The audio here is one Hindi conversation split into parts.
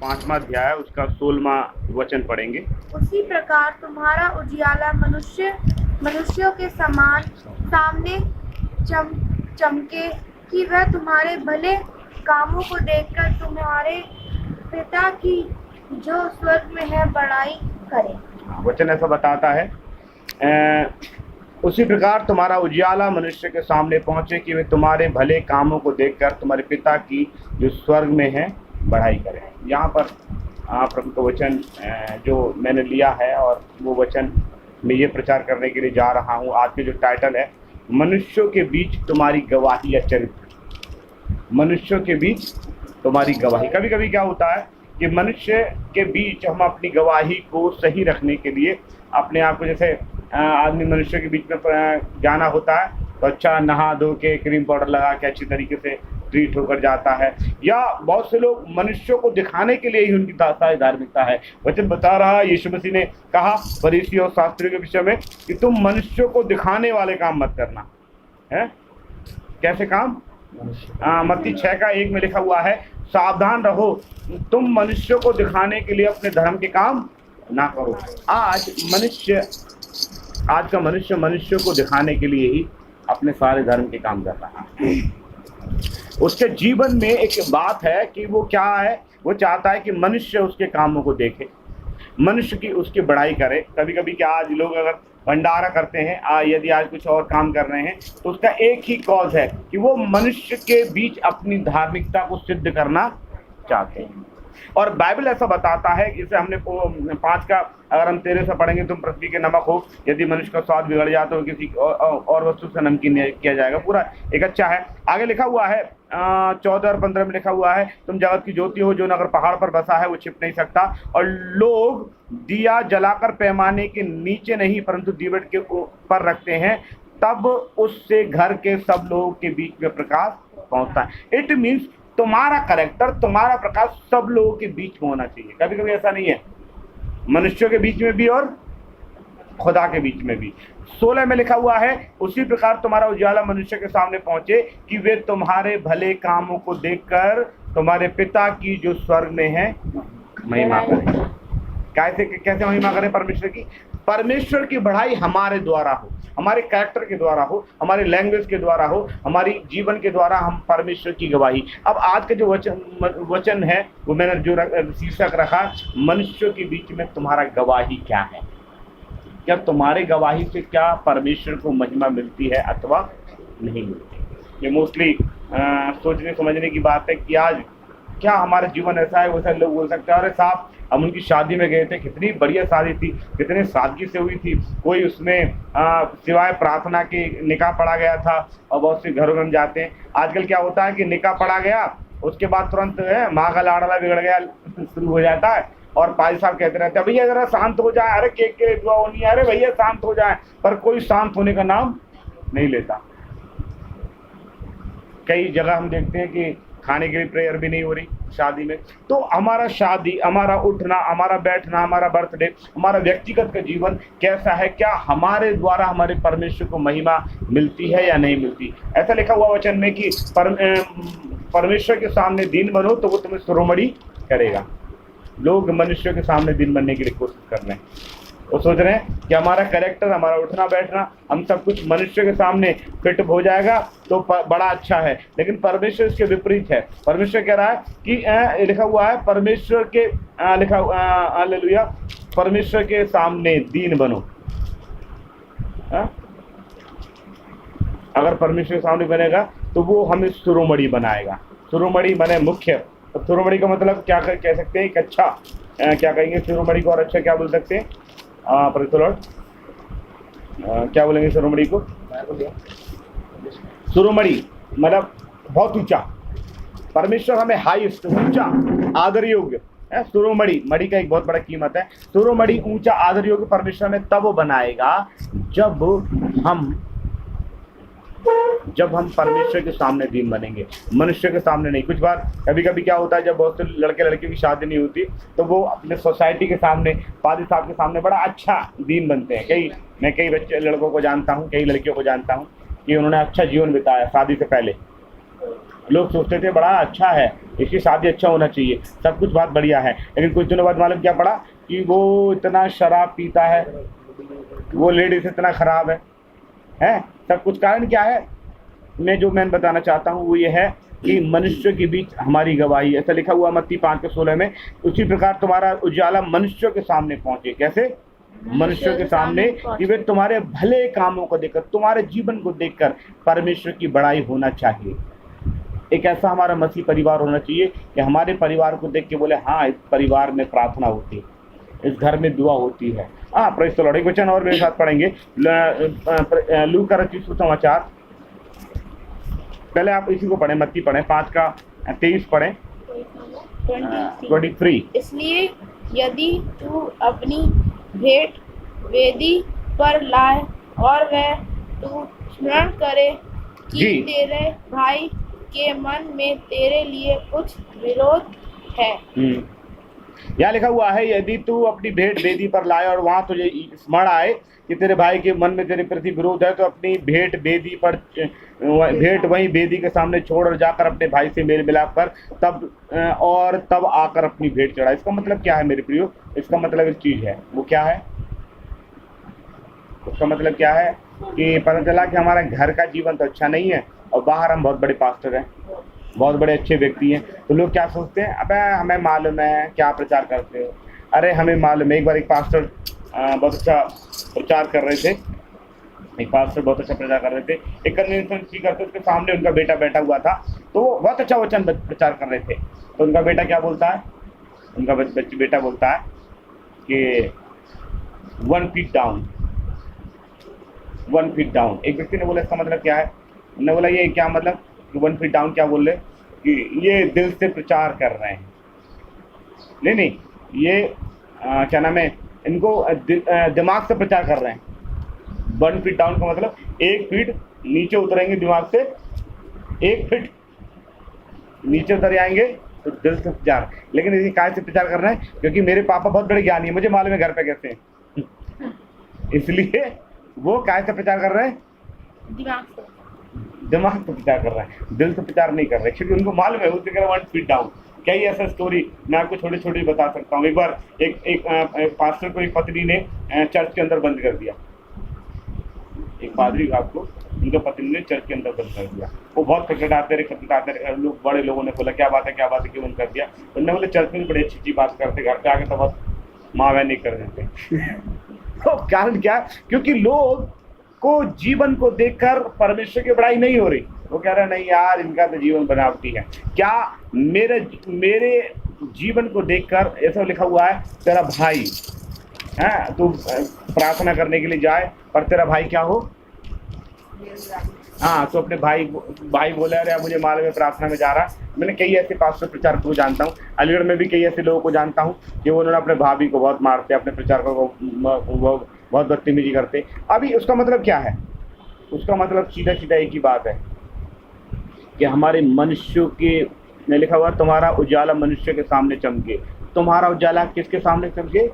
5वां अध्याय उसका 16वां वचन पढ़ेंगे। उसी प्रकार तुम्हारा उजियाला मनुष्यों के समान सामने चमके कि वह तुम्हारे भले कामों को देखकर तुम्हारे पिता की जो स्वर्ग में है बड़ाई करे। वचन ऐसा बताता है, उसी प्रकार तुम्हारा उजियाला मनुष्य के सामने पहुंचे कि वे तुम्हारे भले कामों को देखकर तुम्हारे पिता की जो स्वर्ग में है बढ़ाई करें। यहाँ पर प्रभु का वचन जो मैंने लिया है और वो वचन मैं ये प्रचार करने के लिए जा रहा हूँ। आज के जो टाइटल है, मनुष्यों के बीच तुम्हारी गवाही या चरित्र। मनुष्यों के बीच तुम्हारी गवाही। कभी कभी क्या होता है कि मनुष्य के बीच हम अपनी गवाही को सही रखने के लिए अपने आप को, जैसे आदमी मनुष्य के बीच में जाना होता है तो अच्छा नहा धो के क्रीम पाउडर लगा के अच्छी तरीके से ट्रीट होकर जाता है, या बहुत से लोग मनुष्यों को दिखाने के लिए ही उनकी धार्मिकता है। वचन बता रहा है, यीशु मसीह ने कहा फरीसी और शास्त्रियों के विषय में कि तुम मनुष्यों को दिखाने वाले काम मत करना है। कैसे काम? मत्ती 6:1 में लिखा हुआ है, सावधान रहो, तुम मनुष्यों को दिखाने के लिए अपने धर्म के काम ना करो। आज का मनुष्य को दिखाने के लिए ही अपने सारे धर्म के काम कर रहा है। उसके जीवन में एक बात है कि वो क्या है, वो चाहता है कि मनुष्य उसके कामों को देखे, मनुष्य की उसकी बड़ाई करे। कभी कभी क्या आज लोग अगर भंडारा करते हैं, यदि आज कुछ और काम कर रहे हैं, तो उसका एक ही कॉज है कि वो मनुष्य के बीच अपनी धार्मिकता को सिद्ध करना चाहते हैं। और बाइबल ऐसा बताता है, जैसे हमने 5 का अगर हम 13 से पढ़ेंगे, तुम पृथ्वी के नमक हो, यदि मनुष्य का स्वाद बिगड़ जाए तो किसी और वस्तु से नमकीन किया जाएगा। पूरा एक अच्छा है। आगे लिखा हुआ है 14 और 15 में लिखा हुआ है, तुम जगत की ज्योति हो, जो नगर पहाड़ पर बसा है वो छिप नहीं सकता। और लोग दिया जलाकर पैमाने के नीचे नहीं परंतु दीवट के ऊपर रखते हैं, तब उससे घर के सब लोगों के बीच में प्रकाश पहुंचता है। इट मीन्स तुम्हारा कैरेक्टर, तुम्हारा प्रकाश सब लोगों के बीच में होना चाहिए। कभी कभी ऐसा नहीं है, मनुष्यों के बीच में भी और खुदा के बीच में भी। 16 में लिखा हुआ है, उसी प्रकार तुम्हारा उजाला मनुष्य के सामने पहुंचे कि वे तुम्हारे भले कामों को देखकर तुम्हारे पिता की जो स्वर्ग में है महिमा करें। कैसे महिमा करें? परमेश्वर की बढ़ाई हमारे द्वारा हो, हमारे कैरेक्टर के द्वारा हो, हमारे लैंग्वेज के द्वारा हो, हमारी जीवन के द्वारा हम परमेश्वर की गवाही। अब आज का जो वचन है वो मैंने जो शीर्षक रखा, मनुष्यों के बीच में तुम्हारा गवाही क्या है। क्या तुम्हारे गवाही से क्या परमेश्वर को महिमा मिलती है अथवा नहीं मिलती? ये मोस्टली सोचने समझने की बात है कि आज क्या हमारा जीवन ऐसा है। वैसे लोग बोल सकते हैं, अरे साहब हम उनकी शादी में गए थे, कितनी बढ़िया शादी थी, कितने सादगी से हुई थी, कोई उसमें सिवाय प्रार्थना के निकाह पढ़ा गया था। और बहुत से घरों में हम जाते हैं, आजकल क्या होता है कि निकाह पढ़ा गया, उसके बाद तुरंत माँ का लाड़ला बिगड़ गया शुरू हो जाता है। और पाजी साहब कहते रहते हैं, भैया जरा शांत हो जाए, अरे केक के दुआ होनी है, अरे भैया शांत हो जाए, पर कोई शांत होने का नाम नहीं लेता। कई जगह हम देखते हैं कि खाने के लिए प्रेयर भी नहीं हो रही शादी में। तो हमारा शादी, हमारा उठना, हमारा बैठना, हमारा बर्थडे, हमारा व्यक्तिगत का जीवन कैसा है? क्या हमारे द्वारा हमारे परमेश्वर को महिमा मिलती है या नहीं मिलती? ऐसा लिखा हुआ वचन में कि परमेश्वर के सामने दीन बनो तो वो तुम्हें शिरोमणि करेगा। लोग मनुष्य के सामने दीन बनने के लिए कोशिश कर रहे हैं, वो सोच रहे हैं कि हमारा कैरेक्टर, हमारा उठना बैठना, हम सब कुछ मनुष्य के सामने फिट हो जाएगा तो बड़ा अच्छा है। लेकिन परमेश्वर इसके विपरीत है। परमेश्वर कह रहा है कि लिखा हुआ है, परमेश्वर के हालेलुया, परमेश्वर के सामने दीन बनो। अगर परमेश्वर के सामने बनेगा तो वो हमें शिरोमणि बनाएगा। शिरोमणि माने मुख्य। तो शिरोमणि का मतलब क्या कह सकते हैं? एक अच्छा क्या कहेंगे शिरोमणि को? और अच्छा क्या बोल सकते हैं? क्या बोलेंगे शिरोमणि को? शिरोमणि मतलब बहुत ऊंचा। परमेश्वर हमें हाईएस्ट, ऊंचा, आदर योग्य है। शिरोमणि, मणि का एक बहुत बड़ा कीमत है। शिरोमणि, ऊंचा, आदर योग्य परमेश्वर में तब वो बनाएगा जब हम परमेश्वर के सामने दीन बनेंगे, मनुष्य के सामने नहीं। कुछ बार कभी कभी क्या होता है, जब बहुत से लड़के लड़कियों की शादी नहीं होती तो वो अपने सोसाइटी के सामने, पादी साहब के सामने बड़ा अच्छा दीन बनते हैं। मैं कई बच्चे लड़कों को जानता हूँ, कई लड़कियों को जानता हूँ कि उन्होंने अच्छा जीवन बिताया शादी से पहले। लोग सोचते थे बड़ा अच्छा है, इसकी शादी अच्छा होना चाहिए, सब कुछ बहुत बढ़िया है, लेकिन कुछ दिनों बाद मालूम क्या पड़ा कि वो इतना शराब पीता है, वो लेडीज इतना खराब है। सब कुछ कारण क्या है? मैं बताना चाहता हूँ वो ये है कि मनुष्य के बीच हमारी गवाही, ऐसा लिखा हुआ मत्ती 5:16 में, उसी प्रकार तुम्हारा उजाला मनुष्यों के सामने पहुंचे। कैसे? मनुष्यों के सामने, कि वे तुम्हारे भले कामों को देखकर, तुम्हारे जीवन को देखकर परमेश्वर की बड़ाई होना चाहिए। एक ऐसा हमारा मसीह परिवार होना चाहिए कि हमारे परिवार को देख के बोले हाँ, इस परिवार में प्रार्थना होती है, इस घर में दुआ होती है। हाँ, प्रेज़ द लॉर्ड। एक वचन और मेरे साथ पढ़ेंगे, लूका रचित सुसमाचार, पहले आप इसी को पढ़ें, मत्ती पढ़ें, 5:23 पढ़ें, 23। इसलिए यदि तू अपनी भेंट वेदी पर लाए और वह तू स्मरण करे कि जी। तेरे भाई के मन में तेरे लिए कुछ विरोध है। यहाँ लिखा हुआ है, यदि तू अपनी भेंट वेदी पर लाए और वहां तुझे स्मरण आए कि तेरे भाई के मन में तेरे प्रति विरोध है, तो अपनी भेंट वेदी पर, भेंट वहीं वेदी के सामने छोड़ और जाकर अपने भाई से मेल मिलाप कर, तब आकर अपनी भेंट चढ़ा। इसका मतलब क्या है मेरे प्रियो? इसका मतलब एक चीज है, वो क्या है? उसका मतलब क्या है कि पता चला कि हमारा घर का जीवन तो अच्छा नहीं है और बाहर हम बहुत बड़े पास्टर हैं, बहुत बड़े अच्छे व्यक्ति हैं, तो लोग क्या सोचते हैं, अबे हमें मालूम है क्या प्रचार करते हो, अरे हमें मालूम है। एक बार एक पास्टर बहुत अच्छा प्रचार कर रहे थे, एक कन्वेंशन स्पीकर थे, उसके सामने उनका बेटा बैठा हुआ था, तो वो बहुत अच्छा वचन प्रचार कर रहे थे। तो उनका बेटा क्या बोलता है? उनका बेटा बोलता है कि 1 फीट डाउन, 1 फीट डाउन। एक व्यक्ति ने बोला इसका मतलब क्या है? उन्होंने बोला ये क्या मतलब कि 1 फीट डाउन क्या बोल रहे, कि ये दिल से प्रचार कर रहे हैं। नहीं, ये क्या नाम है, इनको दिमाग से प्रचार कर रहे हैं। 1 फीट डाउन का मतलब 1 फीट नीचे उतरेंगे दिमाग से, 1 फीट नीचे उतर जाएंगे तो दिल से प्रचार। लेकिन इसी काय से प्रचार कर रहे हैं? क्योंकि मेरे पापा बहुत बड़े ज्ञानी है, मुझे मालूम है घर पे कैसे हैं। इसलिए वो काय से प्रचार कर रहे हैं? दिमाग से प्रचार कर रहे हैं, दिल से प्रचार नहीं कर रहे, क्योंकि उनको मालूम है उससे 1 फीट डाउन। कई ऐसा स्टोरी मैं आपको छोटे छोटे बता सकता हूँ। एक बार एक पास्टर को एक पत्नी ने चर्च के अंदर बंद कर दिया, एक पादरी आपको उनके पत्नी ने चर्च के अंदर बंद कर दिया। वो बहुत खटखटाते रहे, लोग, बड़े लोगों ने बोला क्या बात है क्यों बंद कर दिया? उन्होंने बोले चर्च में बड़ी अच्छी बात करते, घर पे आके तो बहुत माँ बहन नहीं कर देते। तो कारण क्या? क्योंकि लोग को जीवन को देखकर परमेश्वर की बड़ाई नहीं हो रही। वो कह रहा है नहीं यार, इनका तो जीवन बनावटी है। क्या मेरे जीवन को देखकर, ऐसा लिखा हुआ है, तेरा भाई है, तू प्रार्थना करने के लिए जाए पर तेरा भाई क्या हो? हाँ, तो अपने भाई बोले अरे मुझे मालूम है प्रार्थना में जा रहा। मैंने कई ऐसे पास्टर प्रचारकों को जानता हूँ, अलीगढ़ में भी कई ऐसे लोगों को जानता हूँ कि उन्होंने अपने भाभी को बहुत मारते, अपने प्रचारकों को बहुत बदतमीजी करते। अभी उसका मतलब क्या है? उसका मतलब सीधा एक ही बात है कि हमारे मनुष्यों के, ने लिखा हुआ तुम्हारा उजाला मनुष्य के सामने चमके। तुम्हारा उजाला किसके सामने चमके?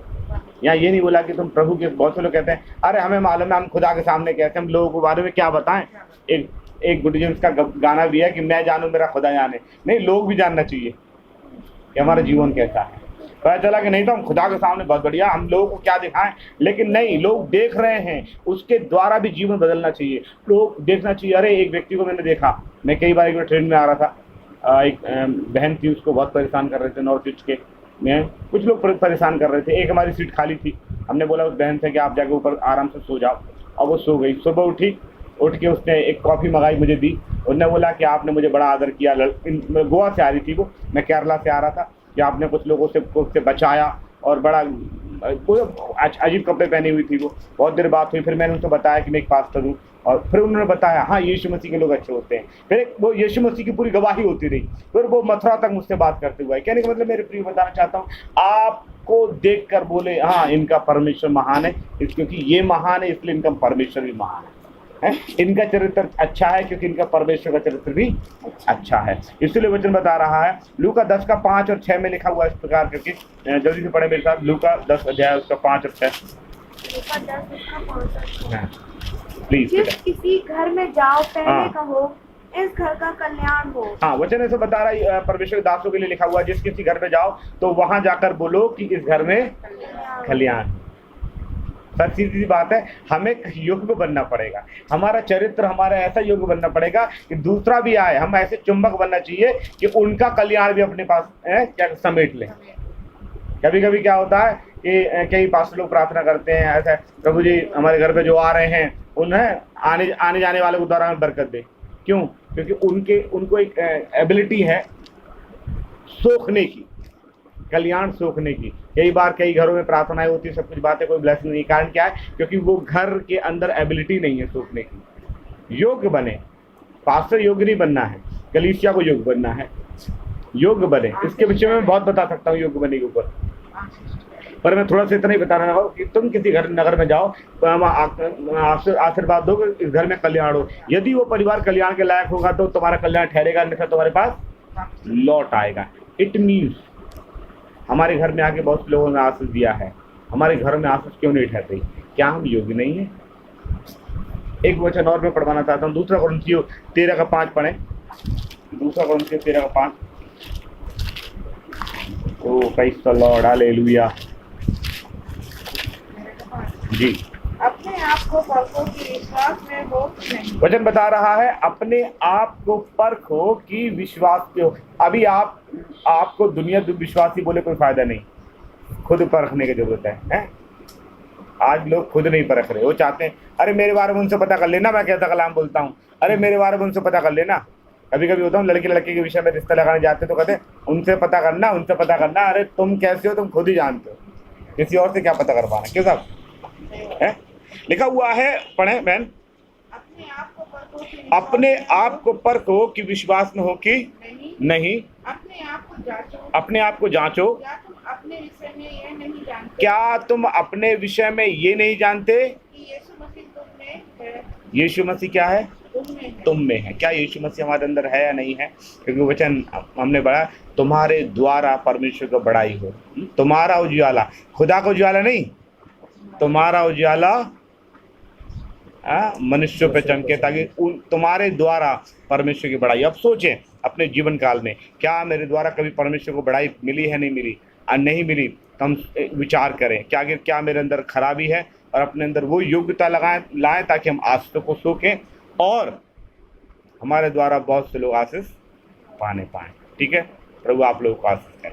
यहाँ ये नहीं बोला कि तुम प्रभु के। बहुत से लोग कहते हैं अरे हमें मालूम है, हम खुदा के सामने कहते हैं, हम लोगों के बारे में क्या बताएं। एक गुड न्यूज़ का गाना भी है कि मैं जानूं मेरा खुदा जाने। नहीं, लोग भी जानना चाहिए कि हमारा जीवन कैसा है। पता चला कि नहीं तो हम खुदा के सामने बहुत बढ़िया, हम लोगों को क्या दिखाएं, लेकिन नहीं, लोग देख रहे हैं, उसके द्वारा भी जीवन बदलना चाहिए। लोग देखना चाहिए। अरे एक व्यक्ति को मैंने देखा, मैं कई बार एक बार ट्रेन में आ रहा था, एक बहन थी, उसको बहुत परेशान कर रहे थे नॉर्थ ईस्ट के में, कुछ लोग परेशान कर रहे थे। एक हमारी सीट खाली थी, हमने बोला उस बहन से कि आप जाके ऊपर आराम से सो जाओ, और वो सो गई। सुबह उठ के उसने एक कॉफ़ी मंगाई, मुझे दी। उन्होंने बोला कि आपने मुझे बड़ा आदर किया। गोवा से आ रही थी वो, मैं केरला से आ रहा था, कि आपने कुछ लोगों से बचाया, और बड़ा अजीब कपड़े पहनी हुई थी वो। बहुत देर बात हुई, फिर मैंने उनको बताया कि मैं एक पास्टर हूँ, और फिर उन्होंने बताया हाँ यीशु मसीह के लोग अच्छे होते हैं। फिर वो यीशु मसीह की पूरी गवाही होती रही। फिर वो मथुरा तक मुझसे बात करते हुए। कहने का मतलब मेरे प्रिय बताना चाहता हूँ, आपको देखकर बोले हाँ इनका परमेश्वर महान है, क्योंकि ये महान है इसलिए इनका परमेश्वर भी महान है। इनका चरित्र अच्छा है क्योंकि इनका परमेश्वर का चरित्र भी अच्छा है। इसलिए वचन बता रहा है, लूका 10:5 और 6 में लिखा हुआ इस प्रकार करके, जल्दी से पढ़े मेरे साथ, लूका 10 अध्याय उसका 5 और 6। प्लीज जिस किसी घर में जाओ, पहले कहो इस घर का कल्याण हो। हाँ, वचन ऐसे बता रहा है परमेश्वर के दासों के लिए लिखा हुआ है, जिस किसी घर में जाओ तो वहां जाकर बोलो कि इस घर में कल्याण। सच सीधी बात है, हमें योग्य बनना पड़ेगा, हमारा चरित्र हमारा ऐसा योग्य बनना पड़ेगा कि दूसरा भी आए, हम ऐसे चुंबक बनना चाहिए कि उनका कल्याण भी अपने पास क्या समेट लें। कभी कभी क्या होता है कि कई पास्टर लोग प्रार्थना करते हैं ऐसा, प्रभु जी हमारे घर पे जो आ रहे हैं उन्हें आने जाने वाले को द्वारा में बरकत दे। क्यों? क्योंकि उनको एक एबिलिटी है सोखने की, कल्याण सोखने की। कई बार कई घरों में प्रार्थनाएं होती है, सब कुछ बातें, कोई ब्लेसिंग नहीं। कारण क्या है? क्योंकि वो घर के अंदर एबिलिटी नहीं है सोखने की। योग्य बने, पास्टर योग्य नहीं बनना है, कलीसिया को योग्य बनना है, योग्य बने। इसके विषय में मैं बहुत बता सकता हूँ योग्य बनने के ऊपर, पर मैं थोड़ा सा इतना ही बताना चाहूँगा कि तुम किसी नगर में जाओ तो हम आशीर्वाद दो कि इस घर में कल्याण हो। यदि वो परिवार कल्याण के लायक होगा तो तुम्हारा कल्याण ठहरेगा, अन्यथा तुम्हारे पास लौट आएगा। इट मीन्स हमारे घर में आके बहुत से लोगों ने आशीष दिया है, हमारे घर में आशीष क्यों नहीं ठहरती? क्या हम योग्य नहीं है? एक वचन और मैं पढ़वाना चाहता हूँ, 2 कुरिन्थियों 13:5 पढ़े। 2 कुरिन्थियों 13:5। ओ प्रेज़ द लॉर्ड, हालेलुया जी। अपने आप को परखो कि विश्वास में हो कि नहीं। वचन बता रहा है अपने आप को परखो कि विश्वास के हो। अभी आपको दुनिया विश्वासी बोले कोई फायदा नहीं, खुद परखने की जरूरत है? आज लोग खुद नहीं परख रहे, वो चाहते हैं अरे मेरे बारे में उनसे पता कर लेना, मैं कैसा कलाम बोलता हूँ, अरे मेरे बारे में उनसे पता कर लेना। कभी कभी होता हूँ लड़के लड़के के विषय में रिश्ता लगाने जाते तो कहते उनसे पता करना, उनसे पता करना। अरे तुम कैसे हो तुम खुद ही जानते हो, किसी और से क्या पता कर पाना? क्यों साहब? है लिखा हुआ है, पढ़े बहन। अपने आप को परखो कि अपने आप को परखो कि विश्वास में हो कि नहीं। अपने आप को जांचो। अपने आप को जांचो। क्या तुम अपने विषय में यह नहीं जानते क्या तुम अपने विषय में ये नहीं जानते कि यीशु मसीह तुम में है। यीशु मसीह क्या है? तुम में है। तुम में है। क्या यीशु मसीह हमारे अंदर है या नहीं है? क्योंकि वचन हमने पढ़ा तुम्हारे द्वारा परमेश्वर को बड़ाई हो। तुम्हारा उजियाला, खुदा का उजियाला नहीं, तुम्हारा उजियाला मनुष्यों पे चमके ताकि तुम्हारे द्वारा परमेश्वर की बड़ाई। अब सोचें अपने जीवन काल में, क्या मेरे द्वारा कभी परमेश्वर को बड़ाई मिली है? नहीं मिली। और नहीं मिली तो हम विचार करें क्या मेरे अंदर खराबी है, और अपने अंदर वो योग्यता लाएं ताकि हम आशीष को सोखें और हमारे द्वारा बहुत से लोग आशीष पाने पाएं। ठीक है, प्रभु आप लोगों को आशीष करें।